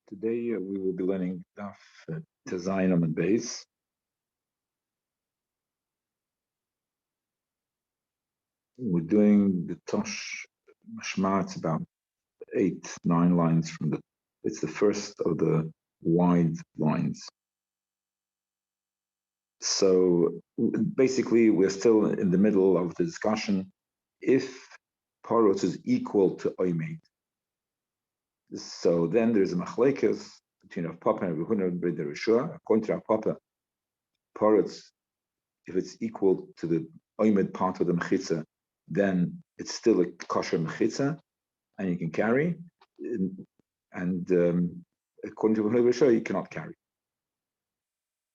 Today we will be learning Daf Tezayinam and Beis. We're doing the Tosh Mashma. It's about 8-9 lines from the. It's the first of the wide lines. So basically, we're still in the middle of the discussion. If Parot is equal to Oimed, so then there's a machlekes between Rav Papa and Rav Huna and B'rei Rishua. According to Rav Papa, Parot, if it's equal to the oimed part of the mechitza, then it's still a kosher mechitza, and you can carry. And according to Rabbi, you cannot carry.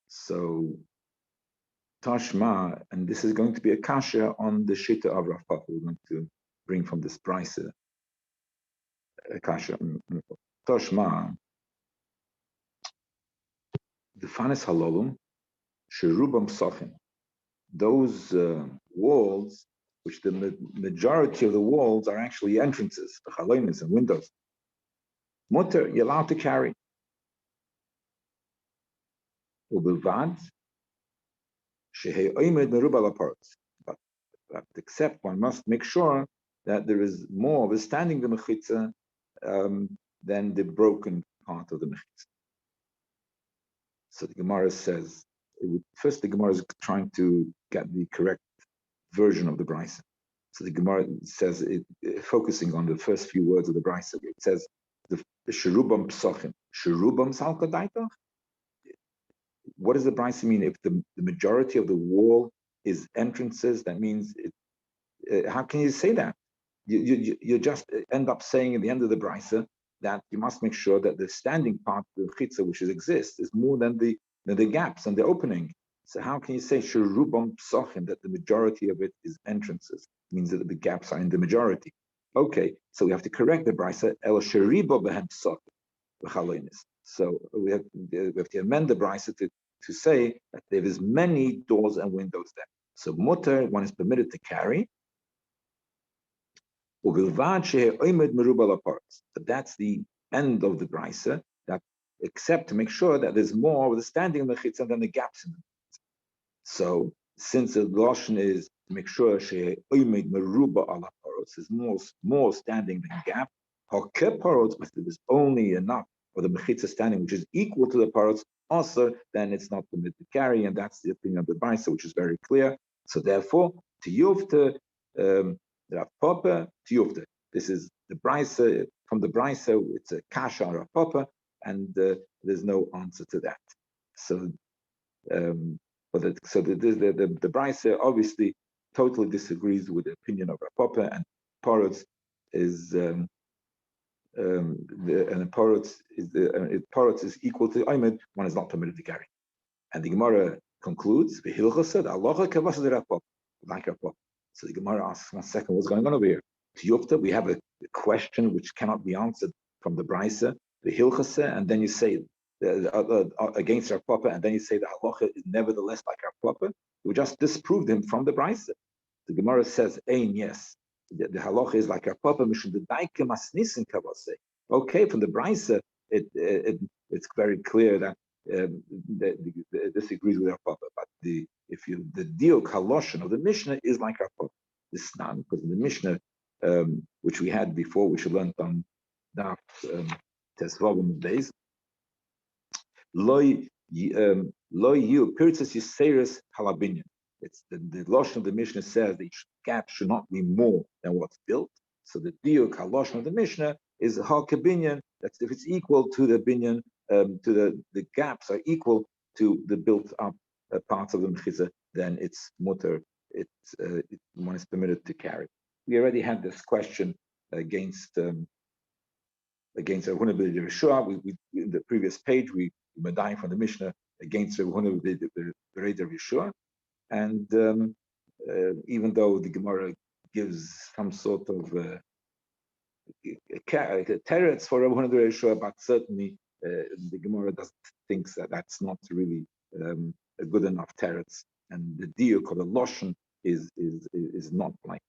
So Tashma, and this is going to be a kasha on the shita of Rav Papa. We're going to bring from this price a kasha. Tashma, the fanis halolum, sherubam sofin. Those walls, which the majority of the walls are actually entrances, the chalonis and windows. Mutter, you're allowed to carry. Ubilvad, shehei oimed merubal aparts. But except one must make sure that there is more of a standing the mechitza than the broken part of the mechitza. So the Gemara says, first the Gemara is trying to get the correct version of the brisa. So the Gemara says, focusing on the first few words of the brisa, it says, the sherubam psochim, sherubam salka daitach. What does the brisa mean? If the majority of the wall is entrances, that means how can you say that? You just end up saying at the end of the brisa that you must make sure that the standing part of the chitza which exists is more than the gaps and the opening. So how can you say sherubam psochim, that the majority of it is entrances? It means that the gaps are in the majority. Okay, so we have to correct the brisa. El sheribo behem psochim v'chalonis. So we have to amend the brisa to say that there is many doors and windows there. So mutter, one is permitted to carry. But that's the end of the brisa. That except to make sure that there's more of the standing mechitza than the gaps in it. So since the lashon is to make sure she'oimed meruba ala parot, is more standing than gap. Hakeh parot, but there is only enough for the mechitza standing, which is equal to the parot, also then it's not permitted to carry, and that's the opinion of the brisa, which is very clear. So therefore, to yufta, Rav Papa, to yufta. This is the brisa. From the brisa, it's a kasha Rav Papa, and there's no answer to that. So. The brisa obviously totally disagrees with the opinion of Rav Papa, and Parot is Parot is equal to Oimed. One is not permitted to carry, and the Gemara concludes like Rav Papa. So the Gemara asks, "One second, what's going on over here?" To Yufta, we have a question which cannot be answered from the brisa, the Hilchasa, and then you say against Rav Papa, and then you say the halacha is nevertheless like Rav Papa. We just disproved him from the brisa. The Gemara says, "Ein, yes, the halacha is like Rav Papa." Okay, from the brisa, it's very clear that this agrees with Rav Papa. But the diuk haloshen of the Mishnah is like Rav Papa. This is not because in the Mishnah, which we had before, which we learned on Daf Tesvavim days. Loy you pirtzas yiseres halabinyan. It's the lashon of the Mishnah says the gap should not be more than what's built. So the diuk haloshen of the Mishnah is hakabinyan. That's if it's equal to the binyan, to the gaps are equal to the built up parts of the mechitza, then it's mutter. One is permitted to carry. We already had this question against Eruvin B'rei Rishua. We in the previous page we were dying from the Mishnah against Eruvin B'rei Rishua, and even though the Gemara gives some sort of teretz for Eruvin B'rei Rishua, but certainly the Gemara doesn't think that that's not really a good enough teretz, and the diuk of the lashon is not like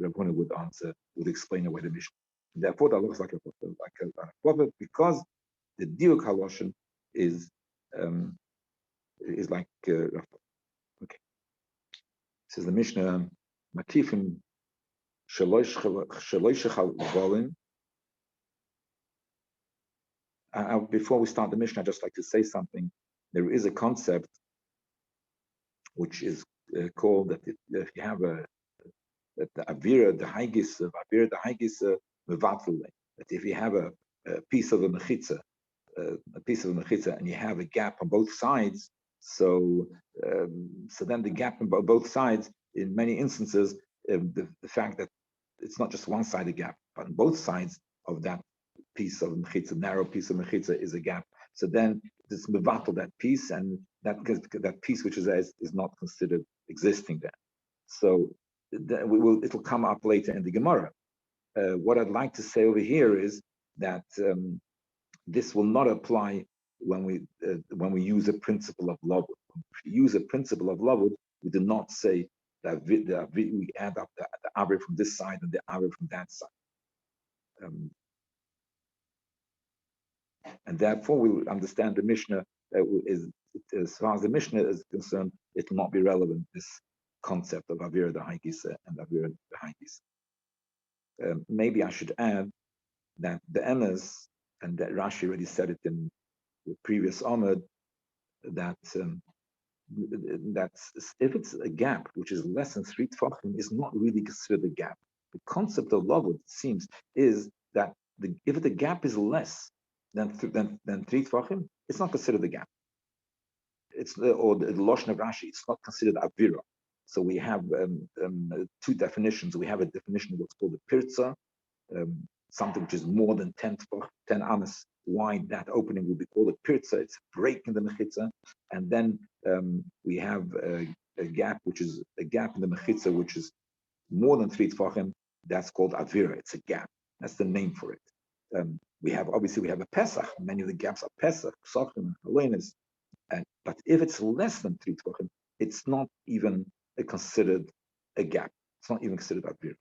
Rav Huna would explain away the Mishnah. Therefore, that looks like a prophet because the diuk haloshen is like okay. Says the Mishnah, Makifim shalosh volin. Before we start the Mishnah, I'd just like to say something. There is a concept which is called that if you have the avira, the haigis of avira, the haigis mevatul, that if you have a piece of a mechitza, and you have a gap on both sides, so then the gap on both sides, in many instances, the fact that it's not just one side of gap, but on both sides of that piece of mechitza, narrow piece of mechitza, is a gap. So then this mevatel, that piece, and that piece which is there is not considered existing there. So it'll come up later in the Gemara. What I'd like to say over here is that this will not apply when we use a principle of lavud. When we use a principle of lavud, we do not say that we add up the avir from this side and the avir from that side. And therefore, we will understand the Mishnah is, as far as the Mishnah is concerned, it will not be relevant, this concept of avir the haigisa and avir the haigisa. Maybe I should add that the emes, and that Rashi already said it in the previous Amud, that if it's a gap which is less than 3 tefachim, is not really considered a gap. The concept of lavud, it seems, is that if the gap is less than 3 tefachim, it's not considered a gap. Or the Lashon of Rashi, it's not considered avira. So we have two definitions. We have a definition of what's called a pirza, something which is more than 10 amas wide. That opening will be called a pirza. It's a break in the mechitza. And then we have a gap, which is a gap in the mechitza, which is more than 3 tefachim. That's called avira. It's a gap. That's the name for it. We have a Pesach. Many of the gaps are Pesach, Psachim, Halenis. But if it's less than 3 tefachim, it's not even considered a gap. It's not even considered avira.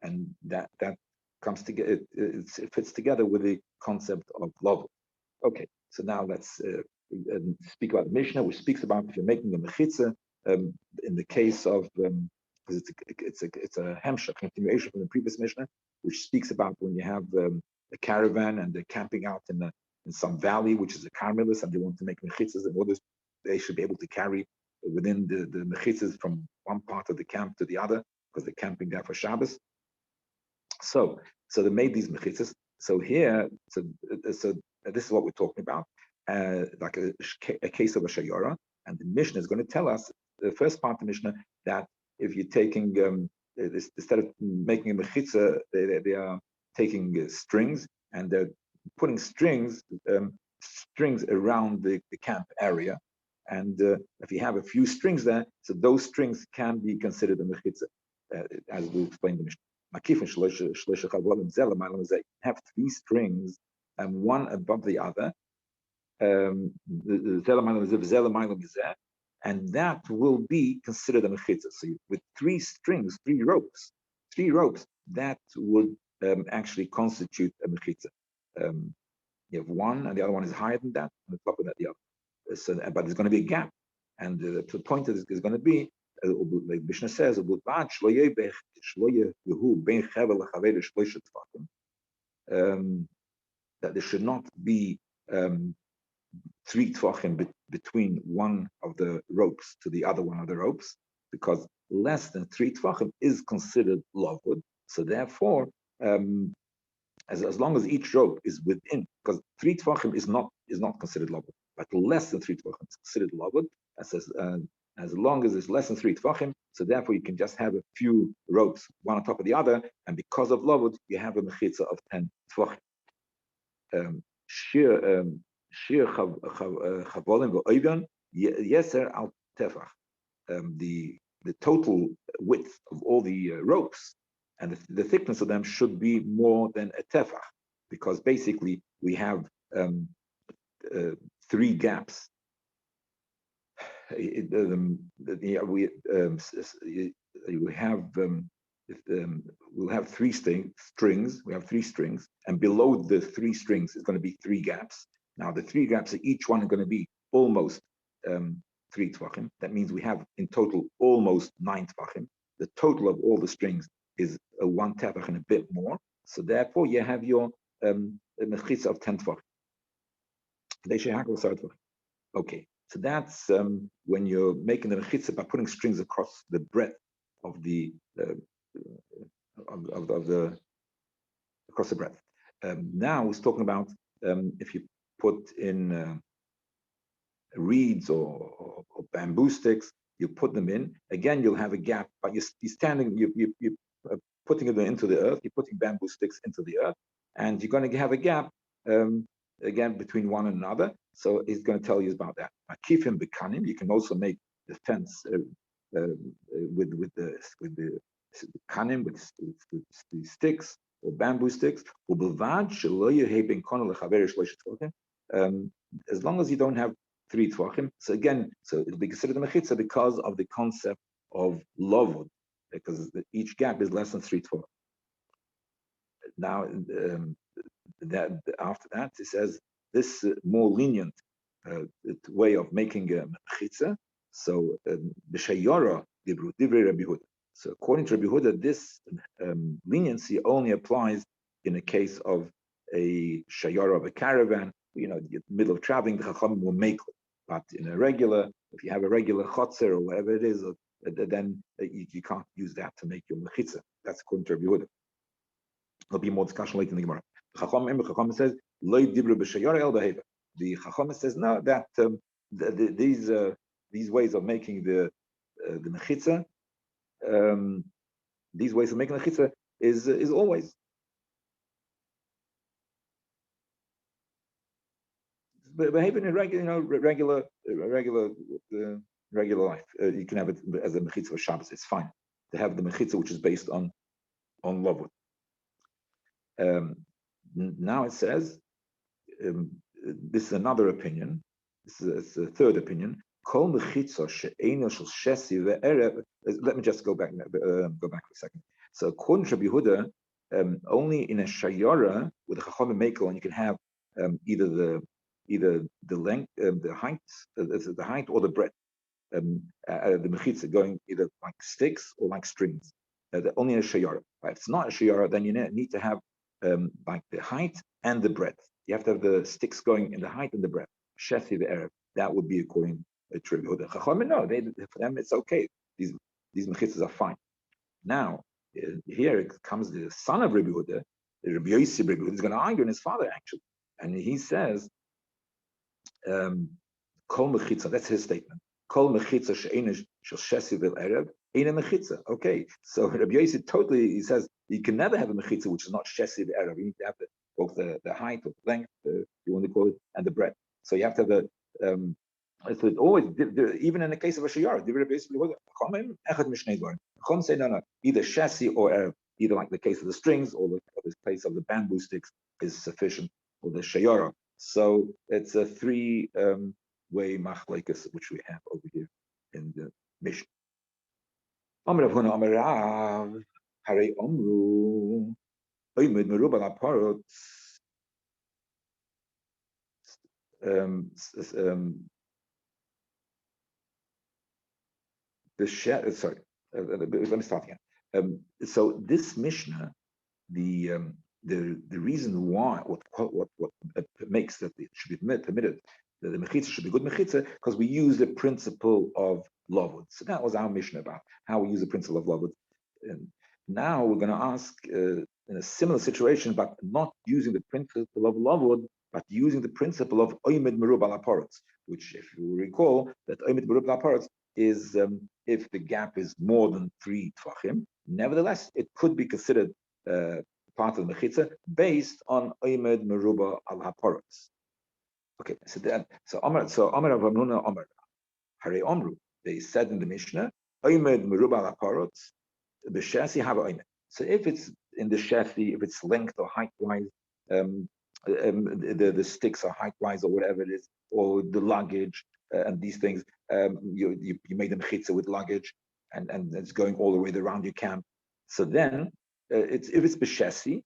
And that comes together. It fits together with the concept of love. Okay, so now let's speak about the Mishnah, which speaks about if you're making a mechitza, in the case of because it's a hemshach, continuation from the previous Mishnah, which speaks about when you have a caravan and they're camping out in some valley, which is a carmelis, and they want to make mechitzas in order they should be able to carry within the mechitzas from one part of the camp to the other, because they're camping there for Shabbos. So they made these mechitzas. So here, so this is what we're talking about, like a case of a shayora, and the Mishnah is going to tell us, the first part of the Mishnah, that if you're taking instead of making a mechitza, they are taking strings, and they're putting strings around the camp area. And if you have a few strings there, so those strings can be considered a mechitza, as we explained in the Mishnah. Have 3 strings, and one above the other, and that will be considered a mechitza. So with 3 strings, 3 ropes, that would actually constitute a mechitza. You have one, and the other one is higher than that, and the top of that the other. So, but there's going to be a gap, and the point is going to be, like Mishnah says, that there should not be 3 tefachim between one of the ropes to the other one of the ropes, because less than 3 tefachim is considered lavud. So therefore, as long as each rope is within, because 3 tefachim is not considered lavud, but less than 3 tefachim is considered lavud. As long as it's less than 3 tefachim, so therefore you can just have a few ropes, one on top of the other, and because of lavud, you have a mechitza of 10 tefachim. Shir chavolim v'oivan yeser al tefach. The total width of all the ropes and the thickness of them should be more than a tefach, because basically we have 3 gaps. We'll have 3 strings. We have 3 strings, and below the 3 strings is going to be 3 gaps. Now the 3 gaps are each one going to be almost 3 tvachim. That means we have in total almost 9 tvachim. The total of all the strings is 1 tefach and a bit more. So therefore you have your mechitza of 10 tvachim. Okay, so that's when you're making the mechitza by putting strings across the breadth of the across the breadth. Now we're talking about if you put in reeds or bamboo sticks, you put them in. Again, you'll have a gap, but you're standing. You're putting it into the earth. You're putting bamboo sticks into the earth, and you're going to have a gap again between one another. So he's going to tell you about that. Akifim bekanim. You can also make the fence with the kanim with the sticks or bamboo sticks. As long as you don't have 3 tvachim. So again, so it'll be considered a mechitza because of the concept of lovud, because each gap is less than 3 tvachim. Now, that after that, it says this more lenient way of making a mechitza. So b'shayara dibru divrei Rabbi Huda. So according to Rabbi Huda, this leniency only applies in the case of a shayara of a caravan. You know, the middle of traveling, the chachamim will make it. But in a regular, if you have a regular chotzer or whatever it is, then you can't use that to make your mechitza. That's according to Rabbi Yehuda. There'll be more discussion later in the Gemara. Chacham says, "Lo dibru b'shayara el beheva." The Chacham says no, that these ways of making the mechitza, these ways of making the mechitza is always. Behaving in regular life. You can have it as a mechitza of Shabbos. It's fine to have the mechitza which is based on lovud. Now it says this is another opinion. This is a third opinion. Kol mechitza she'eino shel shesi ve'erev. Let me just go back for a second. So according to Rabbi Yehuda, only in a shayara with a chacham mekel, and you can have either the length, the height or the breadth, the mechitza going either like sticks or like strings. Only in a shayara. Right? If it's not a shayara, then you need to have like the height and the breadth. You have to have the sticks going in the height and the breadth. Shefi the Arab. That would be according to Rabbi Yehuda. Chachamim, no, for them it's okay. These mechitzas are fine. Now here it comes the son of Rabbi Yehuda, Rabbi Yossi. Rabbi Yehuda is going to argue in his father actually, and he says, "Kol mechitza." That's his statement. Kol mechitza she'einish shel shesi vel erev ein a mechitza. Okay, so Rabbi Yossi totally he says you can never have a mechitza which is not shesi vel erev. You need to have both the height or the length, you want to call it, and the breadth. So you have to have the so it always even in the case of a shayar, Chum say no, either shesi or erev, either like the case of the strings or the case of the bamboo sticks is sufficient for the shayara. So it's a 3-way machlekes which we have over here in the Mishnah. Amar Rav Huna Amar Rav Harei Omru Oymid Merubal Aparot. Let me start again. So this Mishnah, the reason why what makes that it should be permitted that the mechitza should be good mechitza because we use the principle of lovud. So that was our Mishnah about how we use the principle of lovud. And now we're going to ask in a similar situation, but not using the principle of lovud, but using the principle of oimed merubal aparotz, which, if you recall, that oimed merubal aparotz is if the gap is more than 3 tvachim. Nevertheless, it could be considered part of the mechitza based on oimed meruba al haparotz. Okay, so Amar Rav Hamnuna Amar Harei Omru. They said in the Mishnah, oimed meruba al haparotz b'shasi hava oimed. So if it's in the shefi, if it's length or height wise, the sticks are height wise or whatever it is, or the luggage and these things, you made a mechitza with luggage and it's going all the way around your camp. So then if it's b'shasi,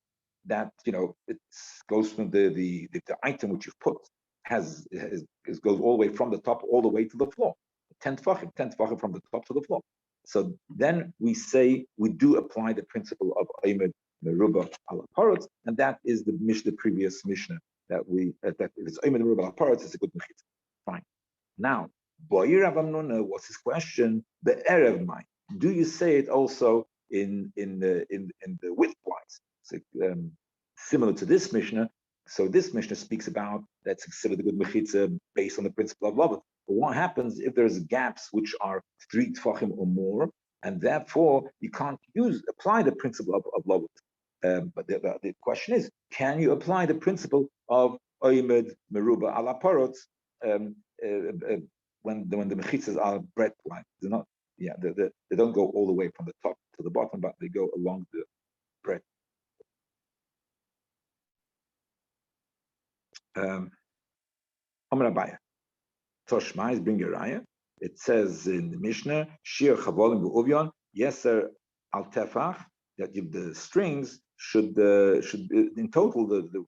that it goes from the item which you've put goes all the way from the top all the way to the floor. 10 tefachim from the top to the floor. So then we say we do apply the principle of Oimed Meruba ala Parutz, and that is the previous Mishnah that if it's Oimed Meruba ala Parutz, it's a good mechitza. Fine. Now, Boyer Rav Amnuna, what's his question? The Erev Mai. Do you say it also in the widthwise? So, similar to this Mishnah. So this Mishnah speaks about that's considered a good mechitza based on the principle of love. But what happens if there's gaps which are 3 tefachim or more, and therefore you can't apply the principle of love? But the question is, can you apply the principle of Oimed Meruba ala Parutz when the mechitzas are breadth-wise? They're not, they don't go all the way from the top to the bottom, but they go along the breadth. Amar Abaya, Toshma is bring a raya. It says in the Mishnah, Shir Chavolim V'Uvyon Yeser Al Tefach, that the strings should in total the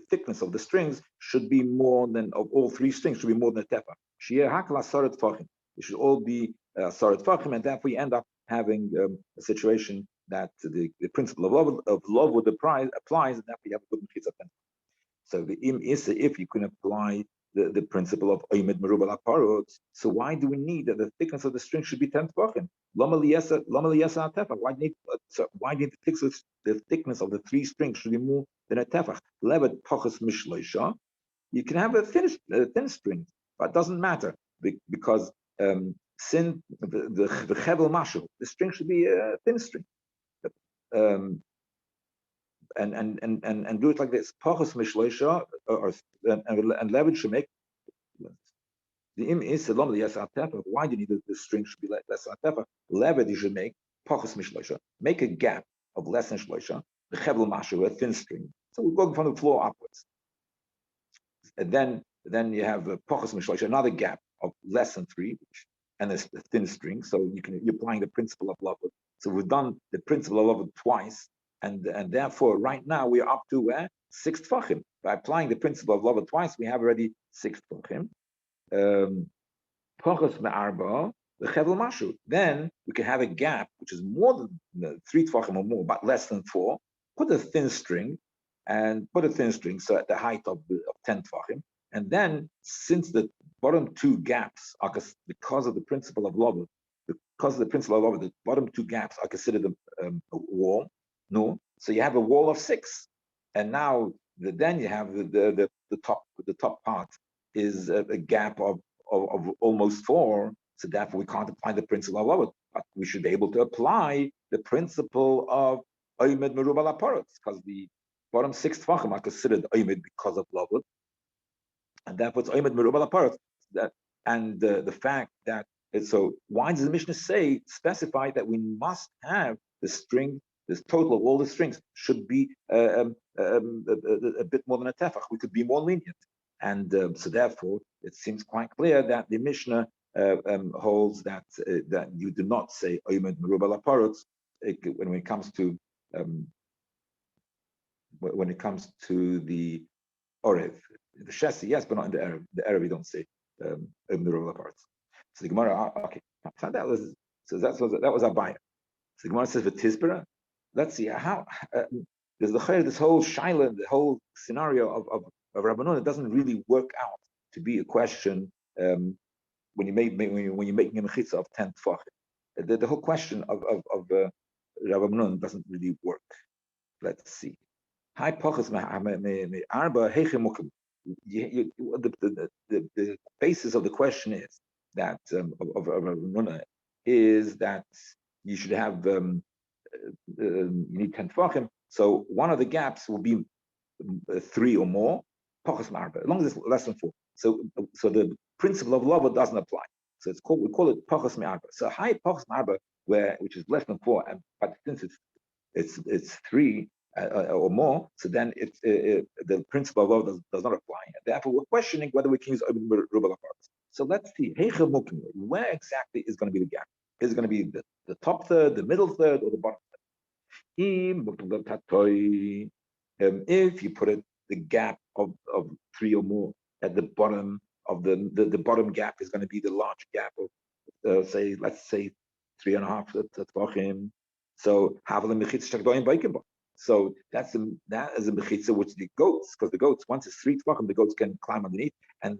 thickness of the strings should be more than of all 3 strings should be more than a tefach. Shir Hakla Sarat Fachim. It should all be Sarat Fachim, and therefore we end up having a situation that the principle of love with the prize applies, and therefore you have a good mechitza. So the im is if you can apply the principle of Oimed Meruba ala Parutz, so why do we need that the thickness of the string should be 10 tefachim? Why need the thickness of the 3 strings should be more than a tefach? Levet pachas mishloisha. You can have a thin string, but it doesn't matter because since the chevel mashu, the string should be a thin string. And do it like this. Pachas mishloisha, and levet should make the im is along the yasat tefa. Why do you need the string should be less than tefa? Levet you should make pachas mishloisha. Make a gap of less than shloisha. The chevel mashu, a thin string. So we're going from the floor upwards. And then you have a pachas mishloisha, another gap of less than 3, and a thin string. So you're applying the principle of love. So we've done the principle of love twice. And therefore, right now we are up to 6 tefachim. By applying the principle of love twice, we have already 6 tefachim. Pachas me'arba lechevel mashu. Then we can have a gap which is more than 3 tefachim or more, but less than 4. Put a thin string, so at the height of 10 tefachim. And then, since the bottom 2 gaps are because of the principle of love, the bottom 2 gaps are considered a wall. No, so you have a wall of 6, and now then you have the top part is a gap of almost 4. So therefore we can't apply the principle of love, but we should be able to apply the principle of Oimed Meruba ala Parutz, because the bottom 6 tefachim are considered Oimed because of love, and therefore it's Oimed Meruba ala Parutz. And the fact that so why does the Mishnah specify that we must have the string? This total of all the strings should be a bit more than a tefach. We could be more lenient, and so therefore it seems quite clear that the Mishnah holds that you do not say Oimed Meruba ala Parutz when it comes to the Orev, the Shesi, yes, but not in the Erev. The Erev we don't say Oimed Meruba ala Parutz. So the Gemara, okay, so that was Abaya. So the Gemara says v'tizbera. Let's see how there's this whole shaila, the whole scenario of Rabbanon. It doesn't really work out to be a question when you're making a mechitza of 10 tefachim. The whole question of Rabbanon doesn't really work. Let's see. Hi pachas arba heichemukim. The basis of the question is that of Rabbanon is that you should have. You need 10 tefachim, so one of the gaps will be 3 or more, pachas marba, as long as it's less than 4. So the principle of lava doesn't apply. So we call it pachas marba. So high pachas marba, which is less than 4, but since it's 3 or more, so then the principle of lava does not apply. And therefore, we're questioning whether we can use Oimed Meruba ala Parutz. So let's see, where exactly is going to be the gap? Is it going to be the top third, the middle third, or the bottom third? If you put the gap of 3 or more at the bottom of the bottom gap is going to be the large gap of let's say 3.5 tvachim. So so that is a mechitza which the goats, because the goats, once it's 3 tvachim, the goats can climb underneath, and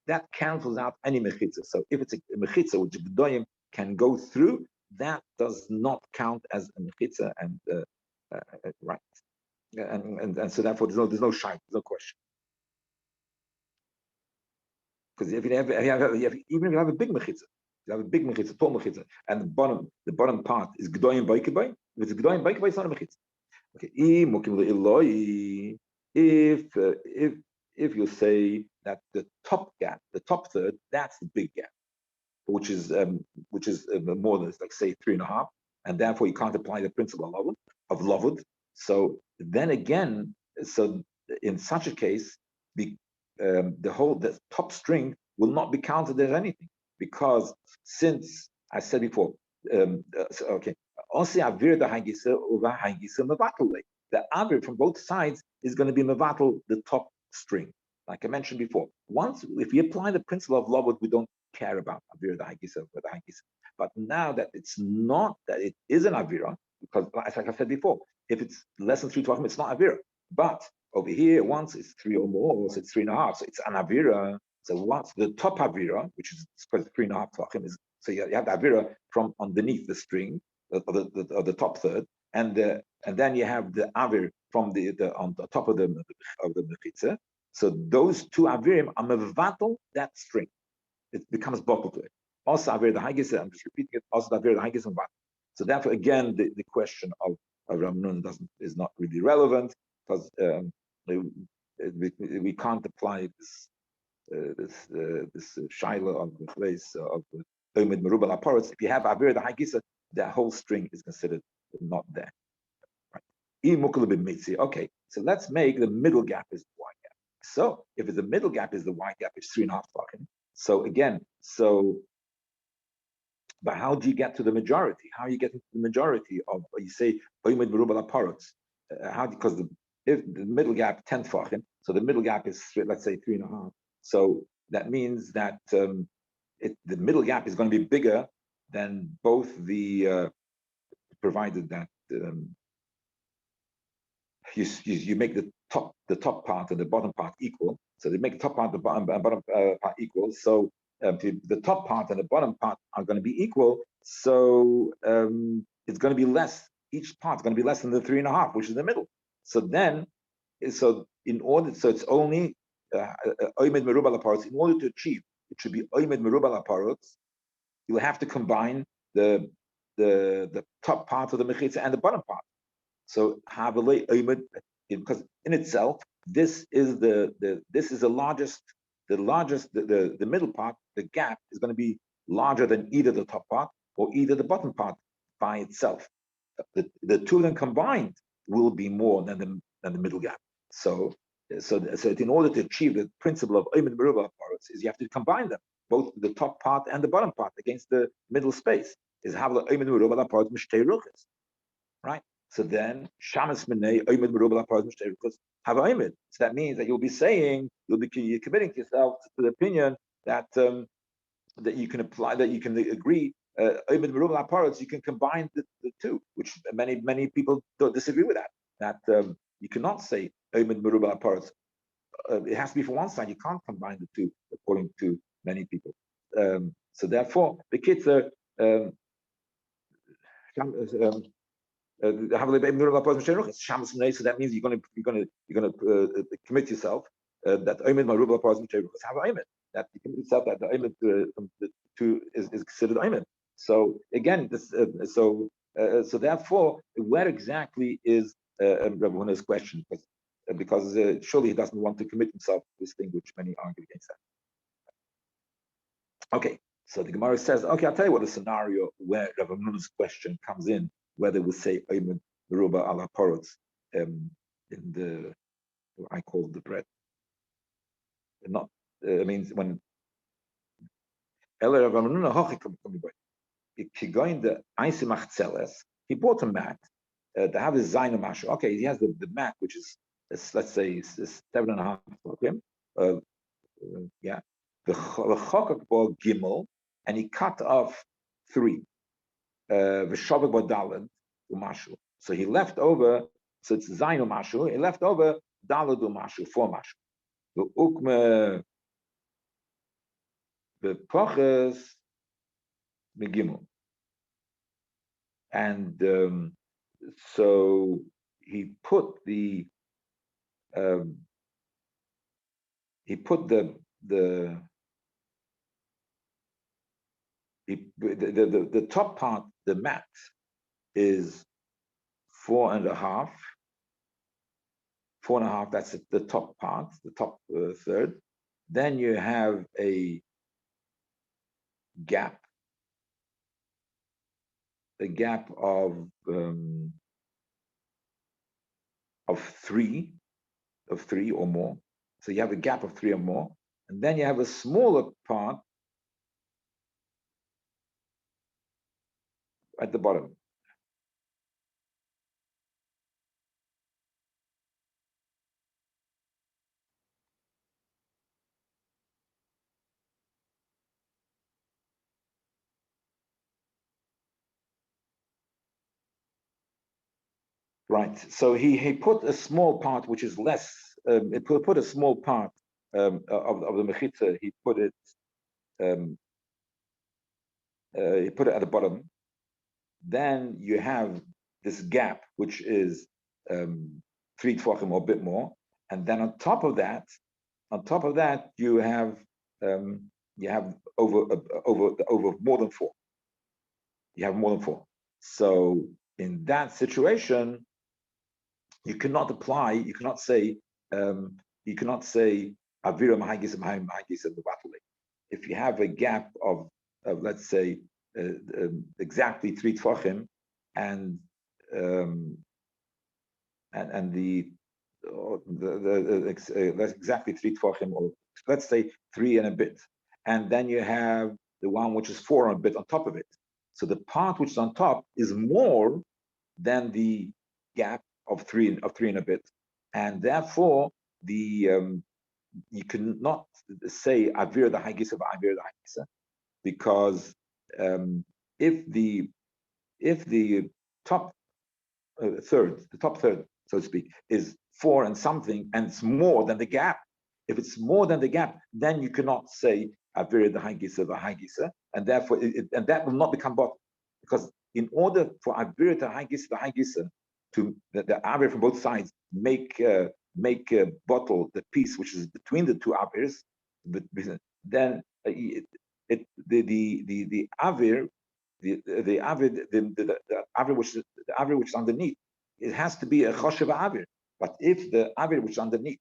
that cancels out any mechitza. So if it's a mechitza which Gdoyim can go through, that does not count as a mechitza, and right. And so therefore there's no shine, there's no question. Because if you have even if you have a big mechitza, you have a big mechitza, tall mechitza, and the bottom part is Gdoyim Baikabay, if it's Gdoyim Baikabay, it's not a mechitza. Okay, if you say that the top gap, the top third, that's the big gap, which is more than, like, say 3.5, and therefore you can't apply the principle of lavud. So then again, so in such a case, the top string will not be counted as anything, because since I said before, okay, the avir from both sides is going to be mevatel the top string, like I mentioned before. Once, if we apply the principle of lavud, we don't care about avira the hagisa or the hagisa. But now that it's not, that it is an avira, because like I said before, if it's less than 3 tvachim, it's not avira. But over here, once it's 3 or more, so it's 3.5, so it's an avira. So once the top avira, which is 3.5 tvachim, is, so you have the avira from underneath the string of the top third, and then you have the avir from the on the top of the mechitza. So those two avirim are mevatel that string. It becomes bottled to it. Also avir the hagis, I'm just repeating it. Also avir the hagis and vatel. So therefore, again, the question of Rabbi Nun is not really relevant, because we can't apply this shaila of the place of Omid Merubal Aparos. If you have avir the hagisa, the whole string is considered not there. Right? Okay, so let's make the middle gap is the wide gap. So if the middle gap is the wide gap, it's 3.5 tvachim. So again, but how do you get to the majority? How are you getting to the majority of, you say, Omid Merubal Aparos? How, because if the middle gap 10 tvachim, so the middle gap is, let's say, 3.5. So that means that the middle gap is going to be bigger than both the provided that you make the top part and the bottom part equal. So they make the top part and the bottom part equal. So the top part and the bottom part are going to be equal. So it's going to be less. Each part is going to be less than the 3.5, which is the middle. So then, it's only Oymed Merubal Aparos. In order to achieve, it should be Oymed Merubal Aparos. You will have to combine the top part of the mechitza and the bottom part. So Havalei Oymed, because in itself, this is the largest, the middle part, the gap is going to be larger than either the top part or either the bottom part by itself. The two of them combined will be more than the middle gap. So in order to achieve the principle of Oymed Merubal Aparos, is you have to combine them, both the top part and the bottom part, against the middle space. Is Havalei Oymed Merubal Aparos Mishtei Ruchos, right? So then, Shamas Minei Oymed Merubal Aparos Mishtei Ruchos have Oymed. So that means that you'll be committing yourself to the opinion that that you can apply, that you can agree Oymed Merubal Aparos, you can combine the two, which many people don't disagree with that. That you cannot say Oymed Merubal Aparos. It has to be from one side. You can't combine the two, according to many people. So therefore, the kids are. So that means you're going to commit yourself that Oymed Merubal Aparos have Oymed. That you commit yourself that the Oymed from the two is considered Oymed. So again, so therefore, where exactly is Rabbi Huna's question? Because surely he doesn't want to commit himself to this thing, which many argue against that. Okay, so the Gemara says, okay, I'll tell you what a scenario where Rabbi Huna's question comes in, where they will say Oymed Merubal ala Parot in the, I call the bread. Not, it means when Rabbi Huna he bought a mat to have his Zayin Mashu. Okay, he has the mat, which is let's say 7.5 okay, yeah, the chokak bo gimel, and he cut off 3. V'shavak bo dalad umashu. So he left over. So it's zayin umashu. He left over dalad umashu 4 mashu. The ukme the poches begimel, and so he put the the top part, the mat, is 4.5. 4.5. That's the top part, the top third. Then you have a gap of 3 or more. So you have a gap of 3 or more, and then you have a smaller part at the bottom. Right. So he put a small part which is less. He put a small part of the mechitza. He put it at the bottom. Then you have this gap which is 3 tefachim or a bit more, and then on top of that, you have over more than 4. You have more than 4. So in that situation, you cannot say avira mahagis mahagis and the. If you have a gap of let's say exactly 3 tefachim, and that's exactly 3 tefachim, or let's say 3 and a bit, and then you have the one which is 4 and a bit on top of it. So the part which is on top is more than the gap of 3 and a bit, and therefore the you cannot say avir the hagisa of avir the hagisa, because if the top third, so to speak, is 4 and something, and it's more than the gap. If it's more than the gap, then you cannot say avir the hagisa the hagisa, and therefore and that will not become bottle, because in order for avir the hagisa to the avir from both sides make a bottle the piece which is between the 2 avirs, then the avir, the avir which is underneath, it has to be a choshev avir. But if the avir which is underneath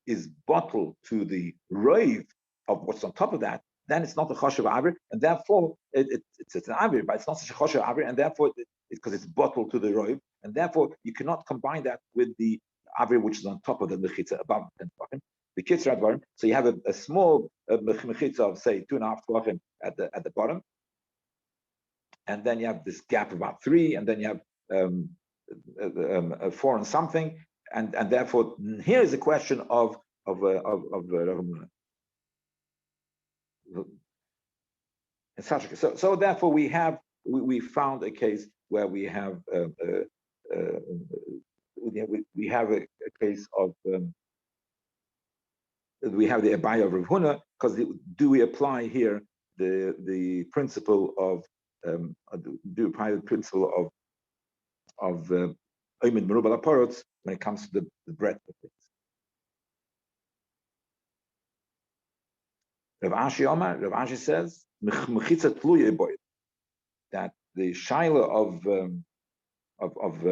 is bottled to the roiv of what's on top of that, then it's not a choshev avir, and therefore it's an avir, but it's not such a choshev avir, and therefore because it's bottled to the roiv, and therefore you cannot combine that with the avir which is on top of the mechitza above 10 tefachim. The kitzur advarim. So you have a small mechitza of say 2.5 tefachim at the bottom, and then you have this gap of about 3, and then you have 4 and something, and therefore here is a question of so therefore we found a case where we have we have a case of we have the Abaya of Rav Huna, because do we apply here the principle of do apply the principle of Oimid Merubal Aparotz when it comes to the breadth of things? Rav Ashi says that the shaila of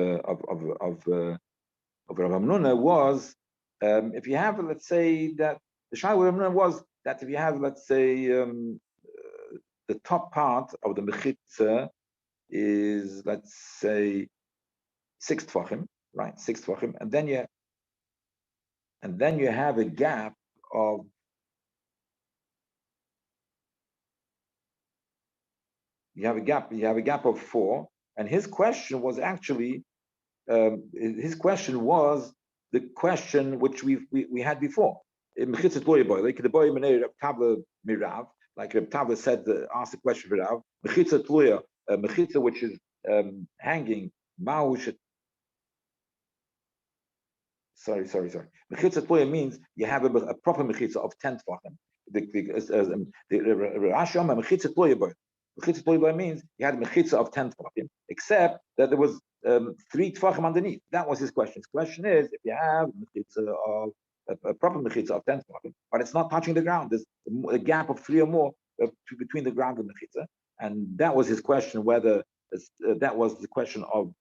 Rav Hamnuna was if you have, let's say, that the shaila of Rav Hamnuna was that if you have, let's say, the top part of the mechitza is, let's say, 6 tefachim, right? 6 tefachim, and then you have a gap of you have a gap of 4, and his question was actually the question which we had before. mechitza tloya boy, like the boy menei Reb Tavla mirav, like Reb Tavla said, asked the question for Rav, mechitza tloya, mechitza which is hanging, ma'u. Sorry. Mechitza tloya means you have a proper mechitza of 10 tefachim. The Rashi Omer mechitza tloya boy. Mechitza tloya boy means you had a mechitza of 10 tefachim, except that there was 3 tefachim underneath. That was his question. His question is, if you have mechitza of a proper mechitza of 10 tefachim, but it's not touching the ground, there's a gap of 3 or more between the ground and the mechitza, and that was his question. Whether that was the question of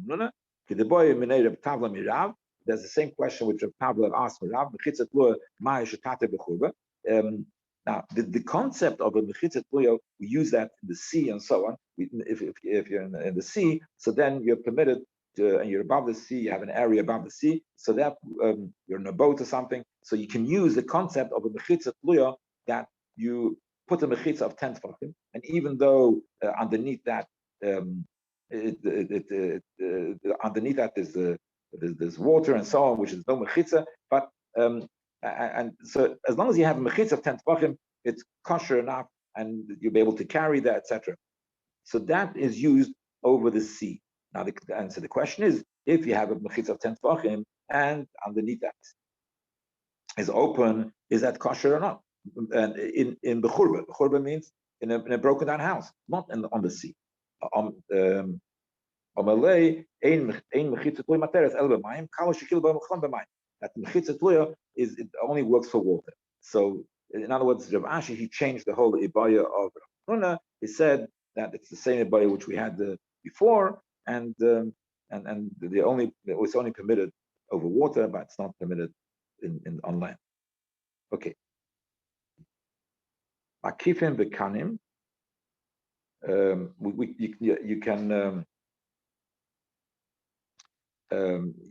Nuna. The boy minei Reb Tavla mirav. There's the same question which Reb Tavla asked Rav. Mechitza tloya ma'ay shetate b'churba. Now, the concept of a mechitza tloya, we use that in the sea and so on. If you're in the sea, so then you're permitted to, and you're above the sea, you have an area above the sea, so that you're in a boat or something. So you can use the concept of a mechitza tloya that you put a mechitza of 10 tefachim, and even though underneath that, underneath that there's water and so on, which is no mechitza, but and so as long as you have a mechitza of 10 tefachim, it's kosher enough, and you'll be able to carry that, etc. So that is used over the sea. Now the answer, the question is, if you have a mechitza of 10 tefachim and underneath that is open, is that kosher or not? And in bechurba means in a broken down house, not on the sea. That mechitza tloya is, it only works for water. So in other words, Rav Ashi, he changed the whole ibaya of Rav Huna. He said that it's the same ibaya which we had before, and it's only permitted over water, but it's not permitted on land. Okay. Makifim bekanim. You can.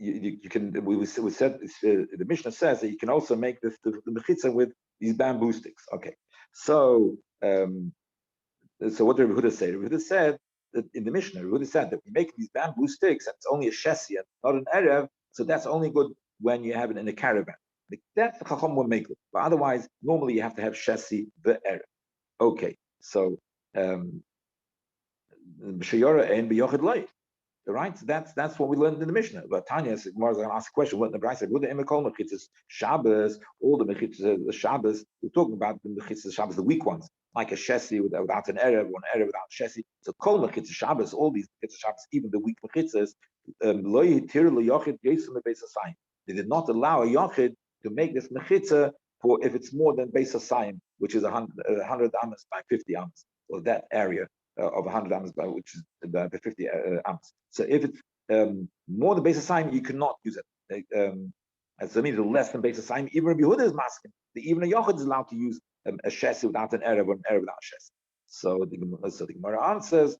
You can. We said the Mishnah says that you can also make the mechitza with these bamboo sticks. Okay, so what did Rabbi Huda say? Rabbi Huda said that in the Mishnah, Rabbi Huda said that we make these bamboo sticks, and it's only a shesi and not an erev, so that's only good when you have it in a caravan. That's the chacham will make it, but otherwise, normally you have to have shesi the erev. Okay, so b'shayora ein b'yochid loy. Right, so that's what we learned in the Mishnah. But Tanya said, "Gemara going to ask a question. What the Rabbi said? What the emekol mechitzas Shabbos? All the mechitzas the Shabbos. We're talking about the mechitzas Shabbos, the weak ones, like a shesi without an erev, or an erev without a shesi. So kol mechitzas Shabbos, all these mechitzas Shabbos, even the weak mechitzas, lo yitir leyochid yesum beis hasayim. They did not allow a yochid to make this mechitza for if it's more than beis hasayim, which is 100 amos by 50 amos, or that area of 100 amos by which is by 50 amos. So if it's more than beis hasayim, you cannot use it. And so it means less than beis hasayim. Even Rabbi Yehuda is masking. Even a yochid is allowed to use a shesi without an erev, or an erev without a shesi. So the Gemara answers.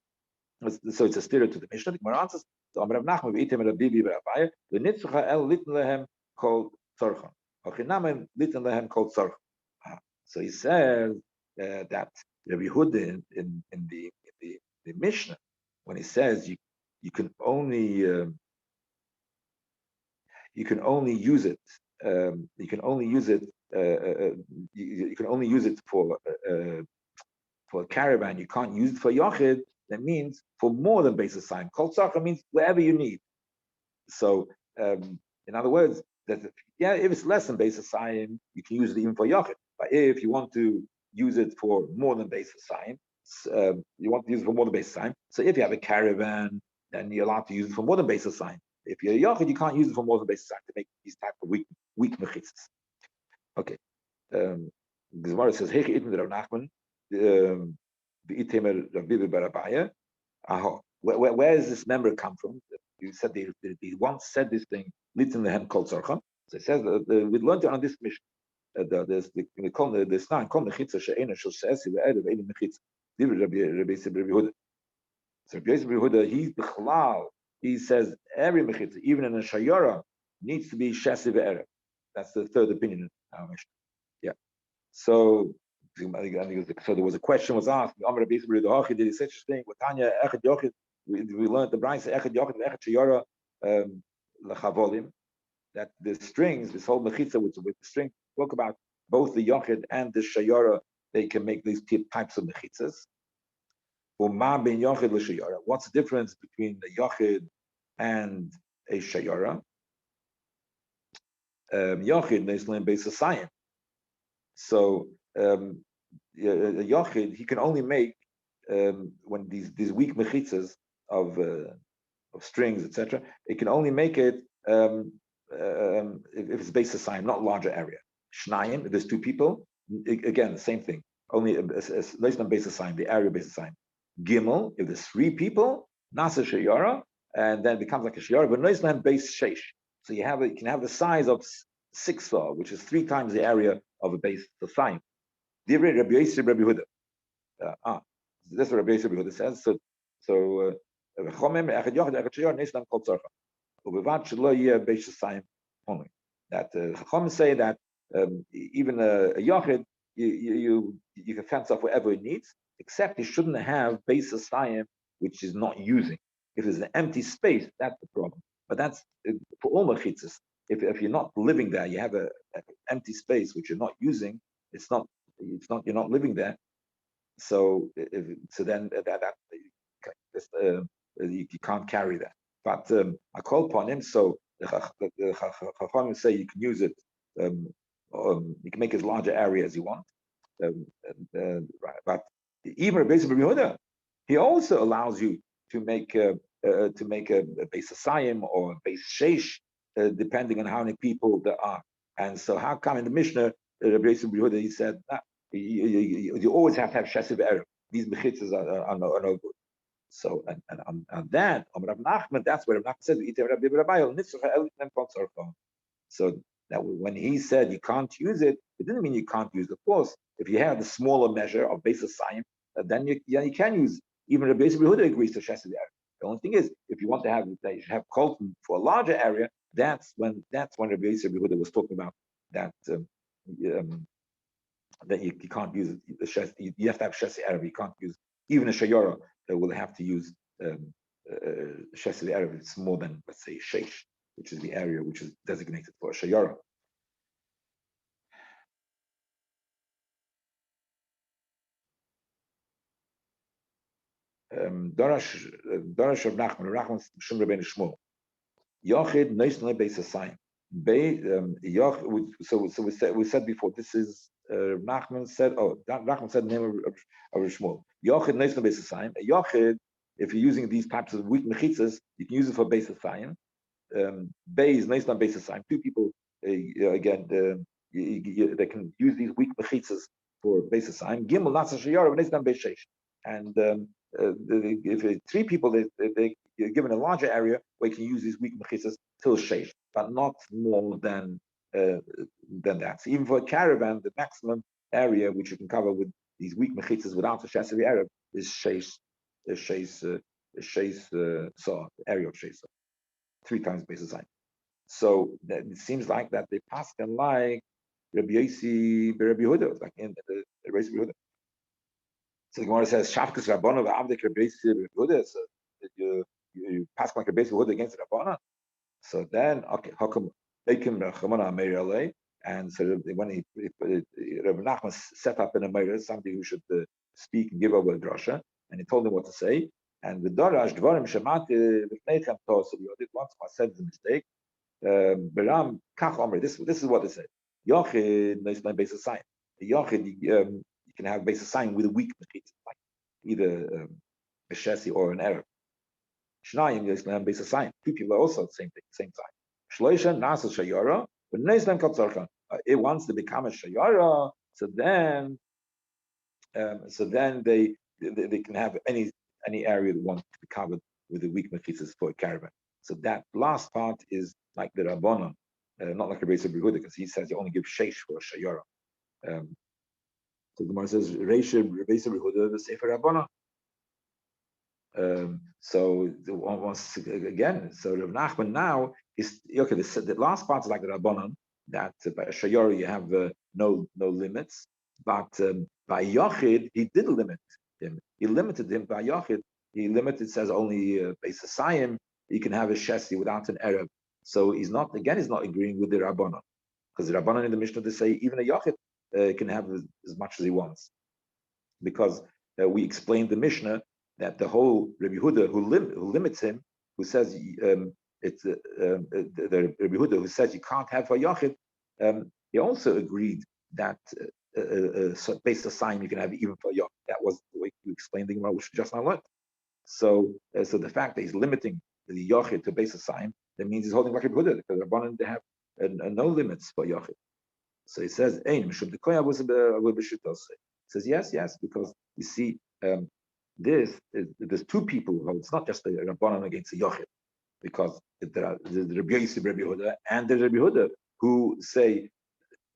So it's a steer to the Mishnah. The Gemara answers. So Amar Rav Nachman v'item Rabbi v'Rabbi l'nitzcha el litn lehem kol tzorchan. Ochinam litn lehem kol tzorchan. So he says that Rabbi Yehuda in the Mishnah, when he says you can only use it you can only use it for a caravan, you can't use it for yochid. That means for more than beis hasayim. Kol tzarcha means wherever you need. So in other words, that if it's less than beis hasayim, you can use it even for yochid. But if you want to use it for more than beis hasayim, you want to use it for more than beis hasayim. So if you have a caravan, then you're allowed to use it for more than beis hasayim. If you're a yochid, you can't use it for more than beis hasayim to make these type of weak mechitzas. Okay. The Gemara says, "Hey, Itn Rav Nachman, v'itemer Rabbi v'Rabbi." Where does this member come from? You said they once said this thing, "Litzin lehem kol tzorchan." So it says we learned it on this mission. There's the Nissan kol mechitza she'ena shel she'esi ve'erev eini mechitza. Rabbi Yehuda. So Rabbi Yehuda, he says every mechitza, even in a shayara, needs to be shesi ve'erev. That's the third opinion in our mission. Yeah. So there was a question was asked. Did he say such a thing? We learned the Brayse echad yochid echad shayara lechavolim. that the strings, this whole mechitza with the string, spoke about both the yochid and the shayara. They can make these types of mechitzas. What's the difference between the yochid and a shayara? Yochid Nissan based science. So a yochid, he can only make when these weak mechitzas of strings, etc. It can only make it if it's based sign, not larger area. Shnayim, if there's two people, again the same thing. Only less than base sign, the area based sign. Gimel, if there's three people, nasa shayara, and then it becomes like a shayara, but noisland base sheish. So you can have the size of 6 saw, which is 3 times the area of a base sign. Divrei Rabbi Yosef Rabbi Huda. That's what Rabbi Yosef Rabbi Huda says. So only. That Chacham say that even a Yachid, you can fence off whatever it needs, except you shouldn't have basis sayim which is not using. If there's an empty space, that's the problem. But that's for all machitzas. If you're not living there, you have an empty space which you're not using. You're not living there. So then you can't carry that. But I call upon him. So the Chacham say you can use it. You can make as large an area as you want. Right. But even a base of Yehuda, he also allows you to make a base asayim or a base sheish, depending on how many people there are. And so, how come in the Mishnah, Rabbi Yosef Yehuda, he said you always have to have shesiv erev. These mechitzas are no good. So and on that, Rav Nachman, that's where Rav Nachman says, so that when he said you can't use it, it didn't mean you can't use it. Of course, if you have the smaller measure of basis sign, then you can use. Even Rabbi Yosef Yehuda agrees to shesiv erev. The only thing is, if you want to have kolton for a larger area, that's when Rabbi Yosef Yehuda was talking about that that you can't use the shes. You have to have shesi erev. You can't use even a shayara. Will have to use shesi erev. It's more than, let's say, sheish, which is the area which is designated for a shayara. Darash Rav Nachman Shum Rabbeinu Shmuel. Yochid Neisnei Beis Asayim. So we said before, this is Nachman said. Nachman said the name of Shmuel. Yochid Neisnei Beis Asayim. A Yochid, if you're using these types of weak mechitzas, you can use it for Beis Asayim. Beis Neisnei Beis Asayim. Two people again. They can use these weak mechitzas for Beis Asayim. Gimel Nasa Shayara Neisnei Beis Sheish. And if 3 people, you're given a larger area where you can use these weak mechitzas till sheish, but not more than that. So even for a caravan, the maximum area which you can cover with these weak mechitzas without a shesavi Arab is sheish, saw, the area of sheish, 3 times basis sign. So it seems like that they pass them like Rabbi Yossi, Rabbi Yehuda, like in the Rabbi Yehuda. So the Gemara says, "Shafkas Rabbana v'Avdik Rabbi Yossi Yehuda." So you pass like Rabbi Yehuda against Rabbana. So then, okay, Hakum Eikim Rachamana Meir Alei, and so when Rabbi Nachman set up in a Meir, somebody who should speak and give over a drasha, and he told him what to say. And the Darash Dvarim Shemati V'Neichem Tos. Once I said the mistake. Beram Kach Omri. This is what they said. Yochid is my basis sign. Yochid you can have basis sign with a weak mechitza, like either a shesi or an error. Shnayim is my basis sign. 2 people are also the same thing, same sign. Shloisha Nasa Shayara, but Neislam Katzarcha. It wants to become a Shayara, so then they can have any area that wants to be covered with the weak mechitzas for a caravan. So that last part is like the Rabbanon, not like the Rabbi Yehuda, because he says you only give sheish for a shayara. So the Gemara says Rabbi Yehuda the Sefer Rabbanon. So once again, so Rav Nachman now is okay. The last part is like the Rabbanon, that by a shayara you have no limits, but by Yochid he did limit him. He limited him by Yochid. He limited, says only basis sayim. You can have a shesi without an Arab So he's not agreeing with the Rabbanon, because the Rabbanon in the Mishnah, they say even a Yachid can have as much as he wants, because we explained the Mishnah that the whole Rabbi Yehuda who limits him, who says it's the Rabbi Yehuda who says you can't have a Yachid, he also agreed that based a sign you can have even for Yachid. That was the way you explained the Gemara, which we just now learned. So the fact that he's limiting the Yachid to base a sign, that means he's holding like Rabbi Yehuda, because Rabbanan they have no limits for Yachid. So he says, "Ein mishum dekoya was a says yes, because you see, there's two people who hold. It's not just the Rabbanan against the Yochid, because there are the Rabbi Yosef, Rabbi Yehuda, and the Rabbi Yehuda who say,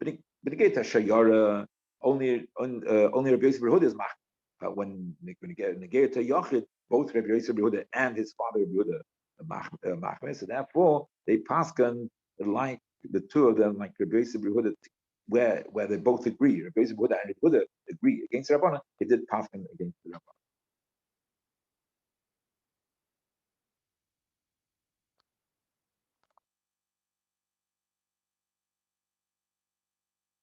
"B'negeta shayara only Rabbi Yosef, Rabbi Yehuda is mach." But when you get negeta Yochid, both Rabbi Yosef, Rabbi Yehuda, and his father Rabbi Yehuda mach. So therefore, they paskan like the two of them, like Rabbi Yosef, Rabbi Yehuda, where they both agree. Rabbi Yosef and Rabbi Yehuda agree against the Rabbanan. They did pass him against the Rabbanan.